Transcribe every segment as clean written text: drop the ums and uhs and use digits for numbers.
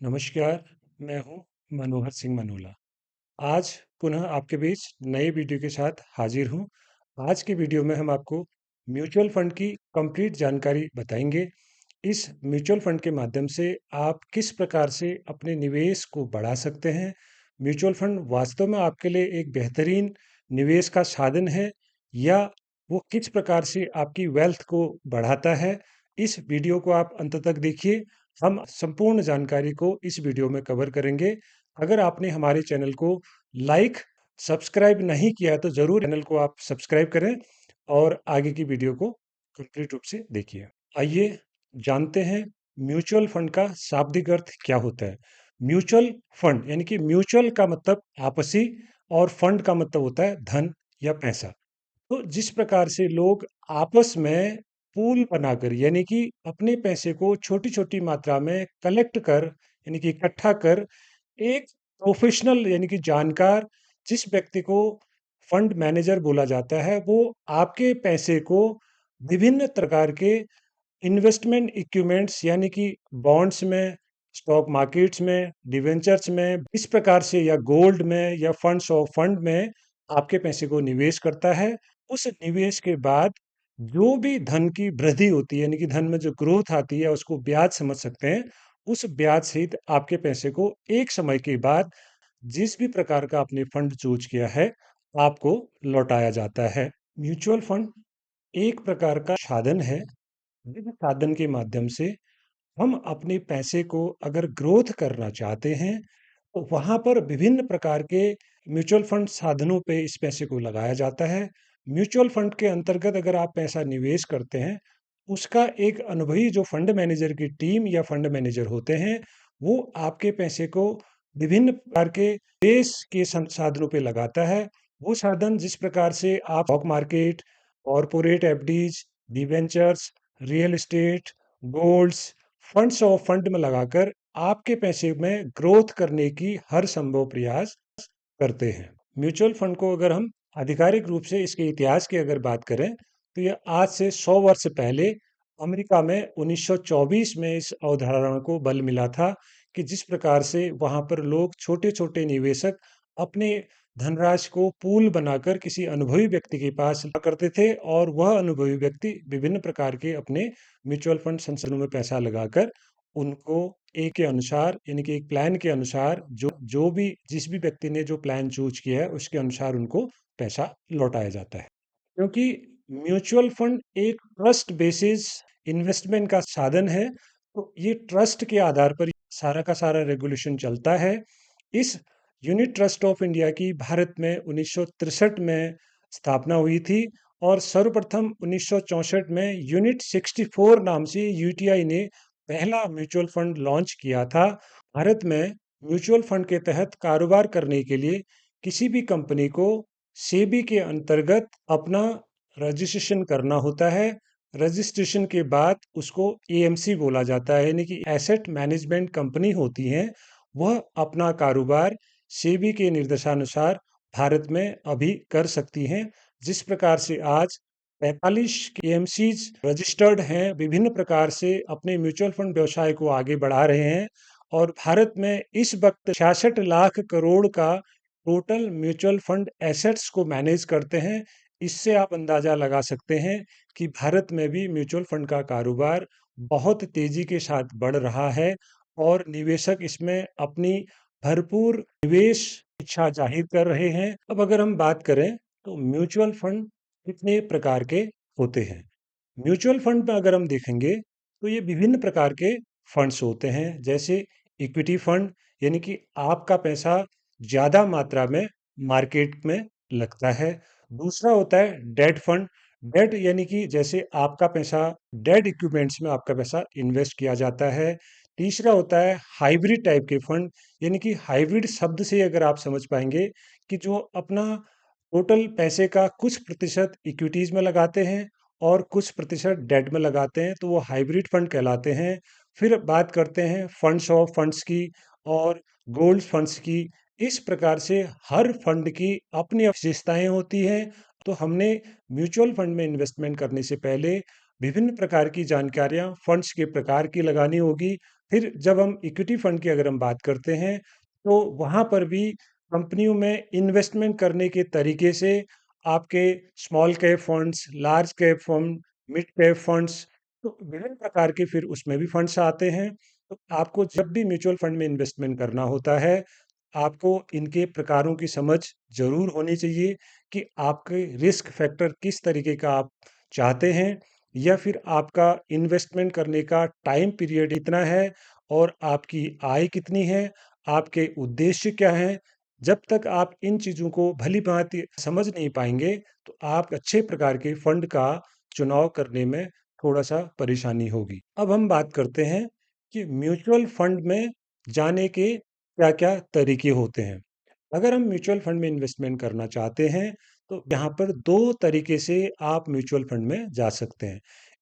नमस्कार, मैं हूँ मनोहर सिंह मनोला। आज पुनः आपके बीच नए वीडियो के साथ हाजिर हूँ। आज की वीडियो में हम आपको म्यूचुअल फंड की कंप्लीट जानकारी बताएंगे। इस म्यूचुअल फंड के माध्यम से आप किस प्रकार से अपने निवेश को बढ़ा सकते हैं। म्यूचुअल फंड वास्तव में आपके लिए एक बेहतरीन निवेश का साधन है या वो किस प्रकार से आपकी वेल्थ को बढ़ाता है। इस वीडियो को आप अंत तक देखिए। हम संपूर्ण जानकारी को इस वीडियो में कवर करेंगे। अगर आपने हमारे चैनल को लाइक सब्सक्राइब नहीं किया है तो ज़रूर चैनल को आप सब्सक्राइब करें और आगे की वीडियो को कंप्लीट रूप से देखिए। आइए जानते हैं म्यूचुअल फंड का शाब्दिक अर्थ क्या होता है। म्यूचुअल फंड यानी कि म्यूचुअल का मतलब आपसी और फंड का मतलब होता है धन या पैसा। तो जिस प्रकार से लोग आपस में पूल बनाकर यानी कि अपने पैसे को छोटी-छोटी मात्रा में कलेक्ट कर यानी कि इकट्ठा कर एक प्रोफेशनल यानी कि जानकार जिस व्यक्ति को फंड मैनेजर बोला जाता है, वो आपके पैसे को विभिन्न प्रकार के इन्वेस्टमेंट इक्विपमेंट्स यानी कि बॉन्ड्स में, स्टॉक मार्केट्स में, डिवेंचर्स में, इस प्रकार से या गोल्ड में या फंड्स ऑफ फंड में आपके पैसे को निवेश करता है। उस निवेश के बाद जो भी धन की वृद्धि होती है यानी कि धन में जो ग्रोथ आती है उसको ब्याज समझ सकते हैं। उस ब्याज सहित आपके पैसे को एक समय के बाद जिस भी प्रकार का आपने फंड चूज़ किया है, आपको लौटाया जाता है। म्यूचुअल फंड एक प्रकार का साधन है जिस साधन के माध्यम से हम अपने पैसे को अगर ग्रोथ करना चाहते हैं तो वहाँ पर विभिन्न प्रकार के म्यूचुअल फंड साधनों पे इस पैसे को लगाया जाता है। म्यूचुअल फंड के अंतर्गत अगर आप पैसा निवेश करते हैं, उसका एक अनुभवी जो फंड मैनेजर की टीम या फंड मैनेजर होते हैं, वो आपके पैसे को विभिन्न प्रकार के निवेश के साधनों पे लगाता है। वो साधन जिस प्रकार से आप stock market, corporate FDs, debentures, real estate, golds, funds of fund में लगाकर आपके पैसे में ग्रोथ करने की हर संभव प्रयास करते हैं। म्यूचुअल फंड को अगर हम आधिकारिक रूप से इसके इतिहास की अगर बात करें, तो यह आज से 100 वर्ष पहले अमेरिका में 1924 में इस अवधारणा को बल मिला था कि जिस प्रकार से वहाँ पर लोग छोटे-छोटे निवेशक अपने धनराशि को पूल बनाकर किसी अनुभवी व्यक्ति के पास ला करते थे और वह अनुभवी व्यक्ति विभिन्न प्रकार के अपने म्यूचुअल फंड संस्थानों में पैसा लगाकर उनको ए के अनुसार यानी कि एक प्लान के अनुसार जो जो भी जिस भी व्यक्ति ने जो प्लान चूज किया है उसके अनुसार उनको पैसा लौटाया जाता है। क्योंकि म्यूचुअल फंड एक ट्रस्ट बेसिस इन्वेस्टमेंट का साधन है, तो ये ट्रस्ट के आधार पर सारा का सारा रेगुलेशन चलता है। इस यूनिट ट्रस्ट ऑफ इंडिया की भारत में 1963 में स्थापना हुई थी और सर्वप्रथम 1964 में यूनिट 64 नाम से यूटीआई ने पहला म्यूचुअल फंड लॉन्च किया था। भारत में म्यूचुअल फंड के तहत कारोबार करने के लिए किसी भी कंपनी को सेबी के अंतर्गत अपना रजिस्ट्रेशन करना होता है। रजिस्ट्रेशन के बाद उसको एएमसी बोला जाता है यानी कि एसेट मैनेजमेंट कंपनी होती हैं। वह अपना कारोबार सेबी के निर्देशानुसार भारत में अभी कर सकती हैं। जिस प्रकार से आज 45 एएमसीज रजिस्टर्ड हैं, विभिन्न प्रकार से अपने म्यूचुअल फंड व्यवसाय को आगे बढ़ा रहे हैं और भारत में इस वक्त 66 लाख करोड़ का टोटल म्यूचुअल फंड एसेट्स को मैनेज करते हैं। इससे आप अंदाजा लगा सकते हैं कि भारत में भी म्यूचुअल फंड का कारोबार बहुत तेजी के साथ बढ़ रहा है और निवेशक इसमें अपनी भरपूर निवेश इच्छा जाहिर कर रहे हैं। अब अगर हम बात करें तो म्यूचुअल फंड कितने प्रकार के होते हैं। म्यूचुअल फंड में अगर हम देखेंगे तो ये विभिन्न प्रकार के फंड्स होते हैं, जैसे इक्विटी फंड यानी कि आपका पैसा ज़्यादा मात्रा में मार्केट में लगता है। दूसरा होता है डेट फंड। डेट यानी कि जैसे आपका पैसा डेट इक्विपमेंट्स में आपका पैसा इन्वेस्ट किया जाता है। तीसरा होता है हाइब्रिड टाइप के फंड यानी कि हाइब्रिड शब्द से अगर आप समझ पाएंगे कि जो अपना टोटल पैसे का कुछ प्रतिशत इक्विटीज में लगाते हैं और कुछ प्रतिशत डेट में लगाते हैं, तो वो हाइब्रिड फंड कहलाते हैं। फिर बात करते हैं फंड्स ऑफ फंड्स की और गोल्ड फंड्स की। इस प्रकार से हर फंड की अपनी विशेषताएं होती हैं। तो हमने म्यूचुअल फंड में इन्वेस्टमेंट करने से पहले विभिन्न प्रकार की जानकारियां फंड्स के प्रकार की लगानी होगी। फिर जब हम इक्विटी फंड की अगर हम बात करते हैं, तो वहाँ पर भी कंपनियों में इन्वेस्टमेंट करने के तरीके से आपके small cap funds, large cap fund, mid cap funds, तो विभिन्न प्रकार के फिर उसमें भी फंड्स आते हैं। तो आपको जब भी म्यूचुअल फंड में इन्वेस्टमेंट करना होता है, आपको इनके प्रकारों की समझ ज़रूर होनी चाहिए कि आपके रिस्क फैक्टर किस तरीके का आप चाहते हैं, या फिर आपका इन्वेस्टमेंट करने का टाइम पीरियड कितना है और आपकी आय कितनी है, आपके उद्देश्य क्या हैं। जब तक आप इन चीज़ों को भली-भाँति समझ नहीं पाएँगे, तो आप अच्छे प्रकार के फंड का चुनाव करने में थोड़ा-सा परेशानी होगी। अब हम बात करते हैं कि म्यूचुअल फंड में जाने के क्या-क्या तरीके होते हैं। अगर हम म्यूचुअल फंड में इन्वेस्टमेंट करना चाहते हैं, तो यहाँ पर 2 तरीके से आप म्यूचुअल फंड में जा सकते हैं।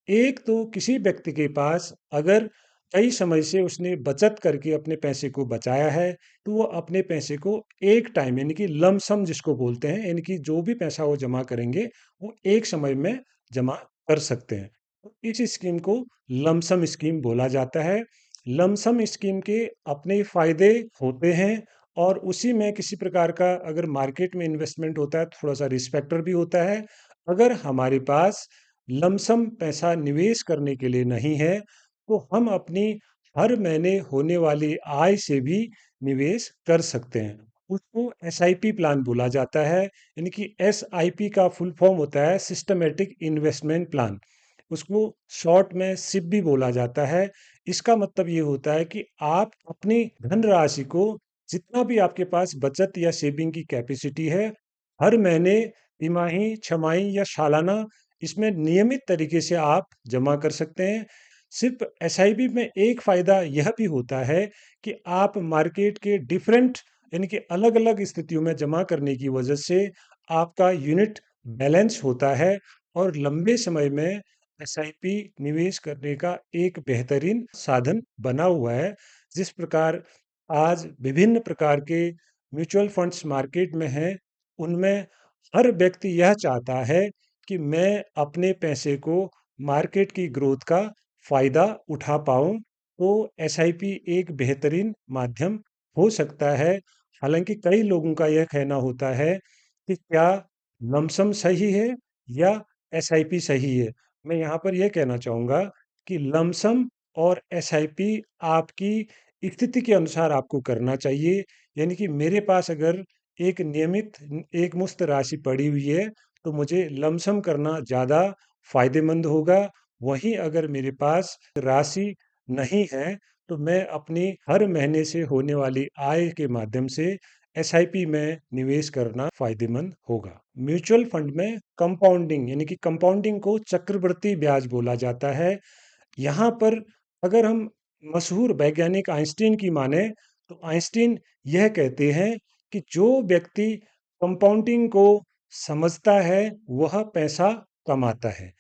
एक तो किसी व्यक्ति के पास अगर कई समय से उसने बचत करके अपने पैसे को बचाया है, तो वो अपने पैसे को एक टाइम यानी कि लम सम जिसको बोलते हैं, यानी कि जो भी पैसा वो जमा करेंगे, वो एक समय में जमा कर सकते हैं। तो इस स्कीम को लमसम स्कीम बोला जाता है। लमसम स्कीम के अपने फ़ायदे होते हैं और उसी में किसी प्रकार का अगर मार्केट में इन्वेस्टमेंट होता है, थोड़ा-सा रिस्क फैक्टर भी होता है। अगर हमारे पास लमसम पैसा निवेश करने के लिए नहीं है, तो हम अपनी हर महीने होने वाली आय से भी निवेश कर सकते हैं। उसको एसआईपी प्लान बोला जाता है, यानी कि एसआईपी का फुल फॉर्म होता है सिस्टमैटिक इन्वेस्टमेंट प्लान। उसको शॉर्ट में सिप भी बोला जाता है। इसका मतलब ये होता है कि आप अपनी धनराशि को, जितना भी आपके पास बचत या सेविंग की कैपेसिटी है, हर महीने, तिमाही, छमाही या सालाना इसमें नियमित तरीके से आप जमा कर सकते हैं। सिर्फ एसआईपी में एक फ़ायदा यह भी होता है कि आप मार्केट के डिफरेंट यानी कि अलग-अलग स्थितियों में जमा करने की वजह से आपका यूनिट बैलेंस होता है और लंबे समय में एसआईपी निवेश करने का एक बेहतरीन साधन बना हुआ है। जिस प्रकार आज विभिन्न प्रकार के म्यूचुअल फंड्स मार्केट में हैं, उनमें हर व्यक्ति यह चाहता है कि मैं अपने पैसे को मार्केट की ग्रोथ का फ़ायदा उठा पाऊँ, तो एसआईपी एक बेहतरीन माध्यम हो सकता है। हालाँकि कई लोगों का यह कहना होता है कि क्या लमसम सही है या एसआईपी सही है? मैं यहाँ पर यह कहना चाहूँगा कि लमसम और एसआईपी आपकी स्थिति के अनुसार आपको करना चाहिए। यानी कि मेरे पास अगर एक नियमित एकमुश्त राशि पड़ी हुई है, तो मुझे लमसम करना ज़्यादा फ़ायदेमंद होगा। वहीं अगर मेरे पास राशि नहीं है, तो मैं अपनी हर महीने से होने वाली आय के माध्यम से एसआईपी में निवेश करना फ़ायदेमंद होगा। म्यूचुअल फंड में कंपाउंडिंग यानी कि कंपाउंडिंग को चक्रवृद्धि ब्याज बोला जाता है। यहाँ पर अगर हम मशहूर वैज्ञानिक आइंस्टीन की माने, तो आइंस्टीन यह कहते हैं कि जो व्यक्ति कंपाउंडिंग को समझता है, वह पैसा कमाता है।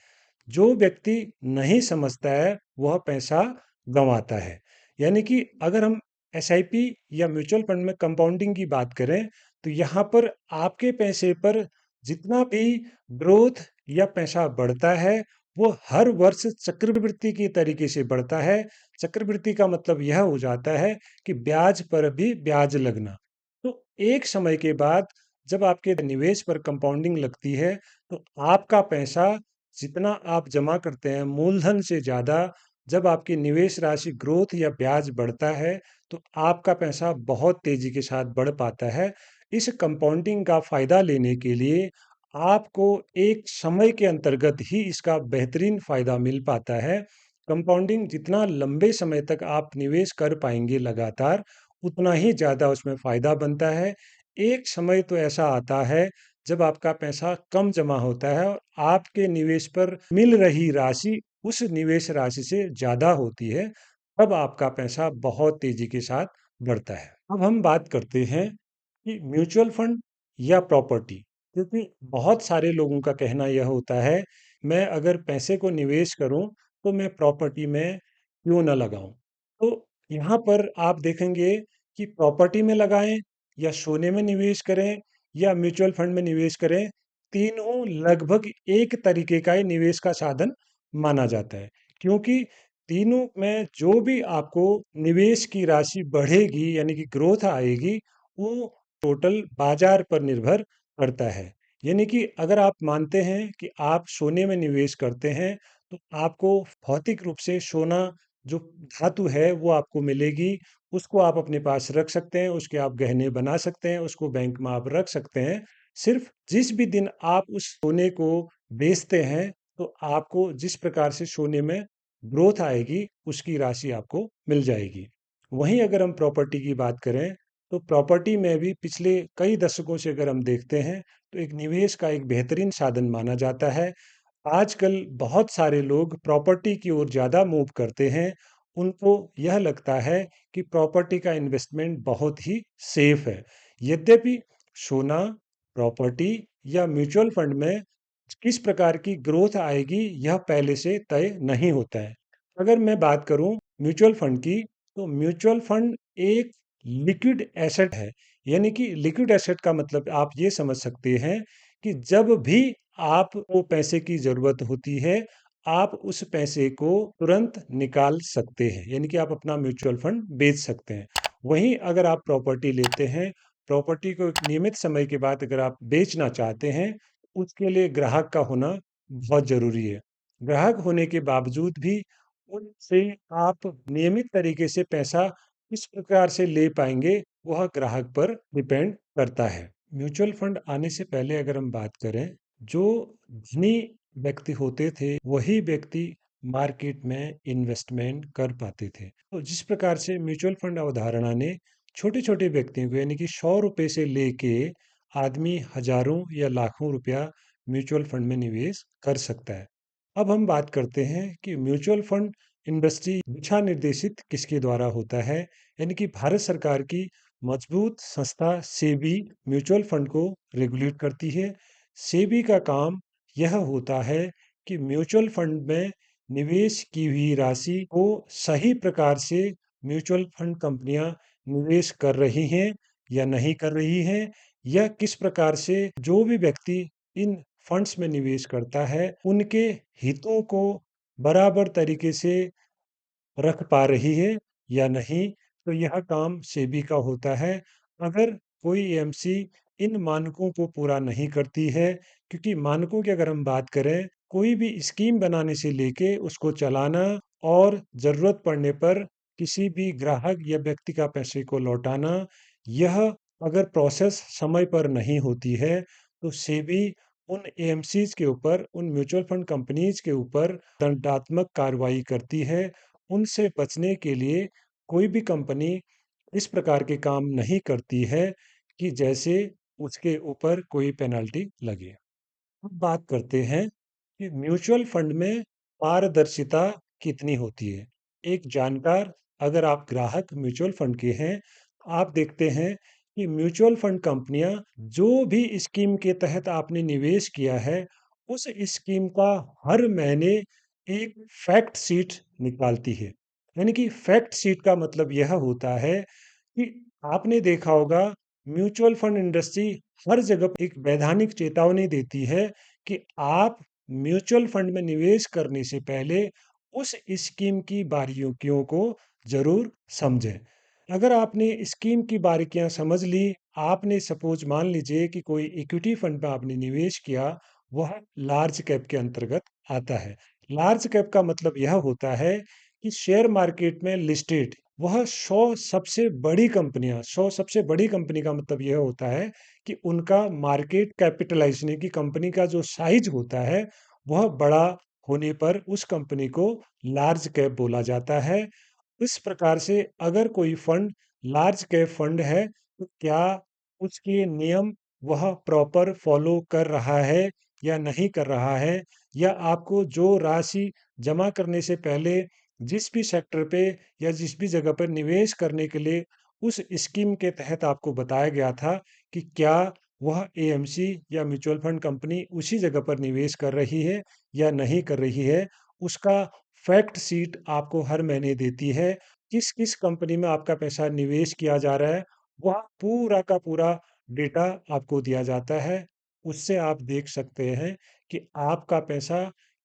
जो व्यक्ति नहीं समझता है, वह पैसा गँवाता है। यानी कि अगर हम एसआईपी या म्यूचुअल फंड में कंपाउंडिंग की बात करें, तो यहाँ पर आपके पैसे पर जितना भी ग्रोथ या पैसा बढ़ता है, वो हर वर्ष चक्रवृद्धि के तरीके से बढ़ता है। चक्रवृद्धि का मतलब यह हो जाता है कि ब्याज पर भी ब्याज लगना। तो एक समय के बाद जब आपके निवेश पर कंपाउंडिंग लगती है, तो आपका पैसा जितना आप जमा करते हैं मूलधन से ज़्यादा, जब आपकी निवेश राशि ग्रोथ या ब्याज बढ़ता है, तो आपका पैसा बहुत तेज़ी के साथ बढ़ पाता है। इस कंपाउंडिंग का फ़ायदा लेने के लिए आपको एक समय के अंतर्गत ही इसका बेहतरीन फ़ायदा मिल पाता है। कंपाउंडिंग जितना लंबे समय तक आप निवेश कर पाएँगे लगातार, उतना ही ज़्यादा उसमें फ़ायदा बनता है। एक समय तो ऐसा आता है जब आपका पैसा कम जमा होता है और आपके निवेश पर मिल रही राशि उस निवेश राशि से ज़्यादा होती है, तब आपका पैसा बहुत तेज़ी के साथ बढ़ता है। अब हम बात करते हैं कि म्यूचुअल फंड या प्रॉपर्टी, क्योंकि बहुत सारे लोगों का कहना यह होता है, मैं अगर पैसे को निवेश करूं, तो मैं प्रॉपर्टी में क्यों ना लगाऊं। तो यहाँ पर आप देखेंगे कि प्रॉपर्टी में लगाएं या सोने में निवेश करें या म्यूचुअल फंड में निवेश करें, तीनों लगभग एक तरीके का ही निवेश का साधन माना जाता है। क्योंकि तीनों में जो भी आपको निवेश की राशि बढ़ेगी यानी कि ग्रोथ आएगी, वो टोटल बाजार पर निर्भर करता है। यानी कि अगर आप मानते हैं कि आप सोने में निवेश करते हैं, तो आपको भौतिक रूप से सोना जो धातु है वो आपको मिलेगी। उसको आप अपने पास रख सकते हैं, उसके आप गहने बना सकते हैं, उसको बैंक में आप रख सकते हैं। सिर्फ जिस भी दिन आप उस सोने को बेचते हैं, तो आपको जिस प्रकार से सोने में ग्रोथ आएगी, उसकी राशि आपको मिल जाएगी। वहीं अगर हम प्रॉपर्टी की बात करें, तो प्रॉपर्टी में भी पिछले कई दशकों से अगर हम देखते हैं, तो एक निवेश का एक बेहतरीन साधन माना जाता है। आजकल बहुत सारे लोग प्रॉपर्टी की ओर ज़्यादा मूव करते हैं। उनको यह लगता है कि प्रॉपर्टी का इन्वेस्टमेंट बहुत ही सेफ है। यद्यपि सोना, प्रॉपर्टी या म्यूचुअल फंड में किस प्रकार की ग्रोथ आएगी, यह पहले से तय नहीं होता है। अगर मैं बात करूं म्यूचुअल फंड की, तो म्यूचुअल फंड एक लिक्विड एसेट है। यानी कि लिक्विड एसेट का मतलब आप ये समझ सकते हैं कि जब भी आपको पैसे की ज़रूरत होती है, आप उस पैसे को तुरंत निकाल सकते हैं। यानी कि आप अपना म्यूचुअल फंड बेच सकते हैं। वहीं अगर आप प्रॉपर्टी लेते हैं, प्रॉपर्टी को एक नियमित समय के बाद अगर आप बेचना चाहते हैं, उसके लिए ग्राहक का होना बहुत ज़रूरी है। ग्राहक होने के बावजूद भी उनसे आप नियमित तरीके से पैसा किस प्रकार से ले पाएँगे, वह ग्राहक पर डिपेंड करता है। म्यूचुअल फंड आने से पहले अगर हम बात करें, जो धनी व्यक्ति होते थे, वही व्यक्ति मार्केट में इन्वेस्टमेंट कर पाते थे। तो जिस प्रकार से म्यूचुअल फंड अवधारणा ने छोटे-छोटे व्यक्तियों को यानी कि ₹100 से लेके आदमी हज़ारों या लाखों रुपया म्यूचुअल फंड में निवेश कर सकता है। अब हम बात करते हैं कि म्यूचुअल फंड इंडस्ट्री दिशा निर्देशित किसके द्वारा होता है, यानी कि भारत सरकार की मजबूत संस्था सेबी म्यूचुअल फंड को रेगुलेट करती है। सेबी का काम यह होता है कि म्यूचुअल फंड में निवेश की हुई राशि को सही प्रकार से म्यूचुअल फंड कंपनियां निवेश कर रही हैं या नहीं कर रही हैं, या किस प्रकार से जो भी व्यक्ति इन फंड्स में निवेश करता है, उनके हितों को बराबर तरीके से रख पा रही है या नहीं। तो यह काम सेबी का होता है। अगर कोई एएमसी इन मानकों को पूरा नहीं करती है, क्योंकि मानकों की अगर हम बात करें, कोई भी स्कीम बनाने से लेके उसको चलाना और ज़रूरत पड़ने पर किसी भी ग्राहक या व्यक्ति का पैसे को लौटाना, यह अगर प्रोसेस समय पर नहीं होती है, तो सेबी उन एएमसीज़ के ऊपर, उन म्यूचुअल फंड कंपनीज़ के ऊपर दंडात्मक कार्रवाई करती है। उनसे बचने के लिए कोई भी कंपनी इस प्रकार के काम नहीं करती है कि जैसे उसके ऊपर कोई पेनल्टी लगे। अब बात करते हैं कि म्यूचुअल फंड में पारदर्शिता कितनी होती है। एक जानकार, अगर आप ग्राहक म्यूचुअल फंड के हैं, आप देखते हैं कि म्यूचुअल फंड कंपनियां जो भी स्कीम के तहत आपने निवेश किया है, उस स्कीम का हर महीने एक फैक्ट शीट निकालती है। यानी कि फैक्ट शीट का मतलब यह होता है कि आपने देखा होगा, म्यूचुअल फंड इंडस्ट्री हर जगह एक वैधानिक चेतावनी देती है कि आप म्यूचुअल फंड में निवेश करने से पहले उस स्कीम की बारीकियों को जरूर समझें। अगर आपने स्कीम की बारीकियां समझ ली, आपने सपोज मान लीजिए कि कोई इक्विटी फंड में आपने निवेश किया, वह लार्ज कैप के अंतर्गत आता है। लार्ज कैप का मतलब यह होता है कि शेयर मार्केट में लिस्टेड वह 100 सबसे बड़ी कंपनियां, 100 सबसे बड़ी कंपनी का मतलब यह होता है कि उनका मार्केट कैपिटलाइजेशन यानी कि कंपनी का जो साइज होता है, वह बड़ा होने पर उस कंपनी को लार्ज कैप बोला जाता है। इस प्रकार से अगर कोई फंड लार्ज कैप फंड है, तो क्या उसके नियम वह प्रॉपर फॉलो कर रहा है या नहीं कर रहा है, या आपको जो राशि जमा करने से पहले जिस भी सेक्टर पे या जिस भी जगह पर निवेश करने के लिए उस स्कीम के तहत आपको बताया गया था, कि क्या वह एएमसी या म्यूचुअल फंड कंपनी उसी जगह पर निवेश कर रही है या नहीं कर रही है, उसका फैक्ट शीट आपको हर महीने देती है। किस किस कंपनी में आपका पैसा निवेश किया जा रहा है, वह पूरा का पूरा डेटा आपको दिया जाता है। उससे आप देख सकते हैं कि आपका पैसा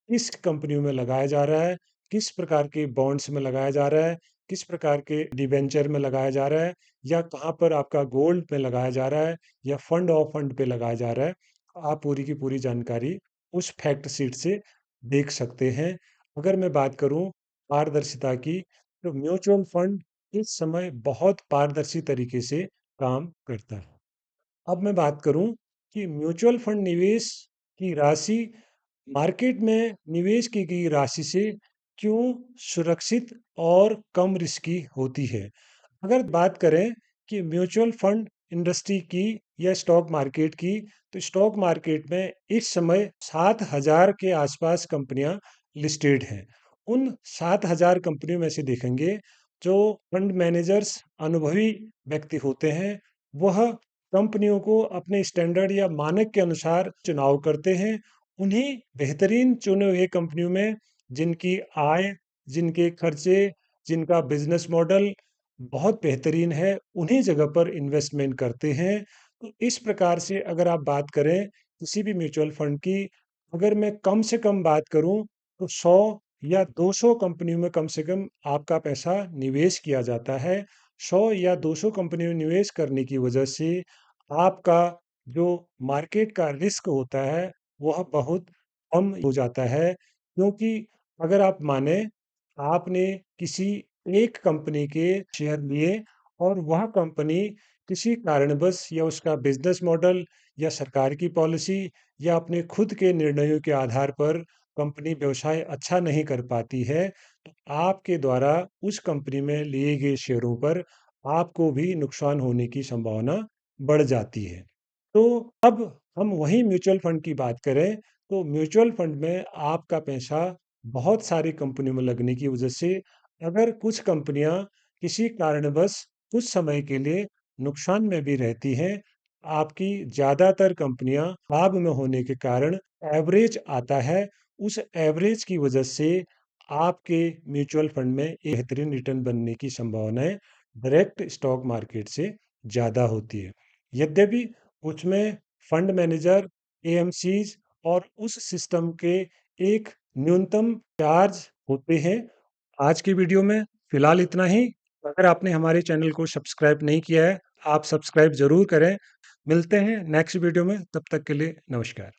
किस कंपनियों में लगाया जा रहा है, किस प्रकार के बॉन्ड्स में लगाया जा रहा है, किस प्रकार के डिबेंचर में लगाया जा रहा है, या कहाँ पर आपका गोल्ड में लगाया जा रहा है, या फंड ऑफ फंड पे लगाया जा रहा है। आप पूरी की पूरी जानकारी उस फैक्ट शीट से देख सकते हैं। अगर मैं बात करूं पारदर्शिता की, तो म्यूचुअल फंड इस समय बहुत पारदर्शी तरीके से काम करता है। अब मैं बात करूं कि म्यूचुअल फंड निवेश की राशि मार्केट में निवेश की गई राशि से क्यों सुरक्षित और कम रिस्की होती है। अगर बात करें कि म्यूचुअल फंड इंडस्ट्री की या स्टॉक मार्केट की, तो स्टॉक मार्केट में इस समय 7,000 के आसपास कंपनियां लिस्टेड हैं। उन 7,000 कंपनियों में से देखेंगे, जो फंड मैनेजर्स अनुभवी व्यक्ति होते हैं, वह कंपनियों को अपने स्टैंडर्ड या मानक के अनुसार चुनाव करते हैं। उन्हीं बेहतरीन चुने हुए कंपनियों में जिनकी आय, जिनके खर्चे, जिनका बिजनेस मॉडल बहुत बेहतरीन है, उन्हीं जगह पर इन्वेस्टमेंट करते हैं। तो इस प्रकार से अगर आप बात करें किसी भी म्यूचुअल फंड की, अगर मैं कम से कम बात करूं, तो 100 या 200 कंपनियों में कम से कम आपका पैसा निवेश किया जाता है। 100 या 200 कंपनियों में निवेश करने की वजह से आपका जो मार्केट का रिस्क होता है, वह बहुत कम हो जाता है। क्योंकि अगर आप माने, आपने किसी एक कंपनी के शेयर लिए और वह कंपनी किसी कारणवश या उसका बिजनेस मॉडल या सरकार की पॉलिसी या अपने खुद के निर्णयों के आधार पर कंपनी व्यवसाय अच्छा नहीं कर पाती है, तो आपके द्वारा उस कंपनी में लिए गए शेयरों पर आपको भी नुकसान होने की संभावना बढ़ जाती है। तो अब हम वही म्यूचुअल फंड की बात करें, तो म्यूचुअल फंड में आपका पैसा बहुत सारी कंपनियों में लगने की वजह से अगर कुछ कंपनियां किसी कारणवश कुछ समय के लिए नुकसान में भी रहती हैं, आपकी ज़्यादातर कंपनियां लाभ में होने के कारण एवरेज आता है। उस एवरेज की वजह से आपके म्यूचुअल फंड में एक बेहतरीन रिटर्न बनने की संभावनाएं डायरेक्ट स्टॉक मार्केट से ज़्यादा होती है। यद्यपि उसमें फंड मैनेजर, एएमसीज और उस सिस्टम के एक न्यूनतम चार्ज होते हैं। आज की वीडियो में फिलहाल इतना ही। अगर आपने हमारे चैनल को सब्सक्राइब नहीं किया है, आप सब्सक्राइब जरूर करें। मिलते हैं नेक्स्ट वीडियो में, तब तक के लिए नमस्कार।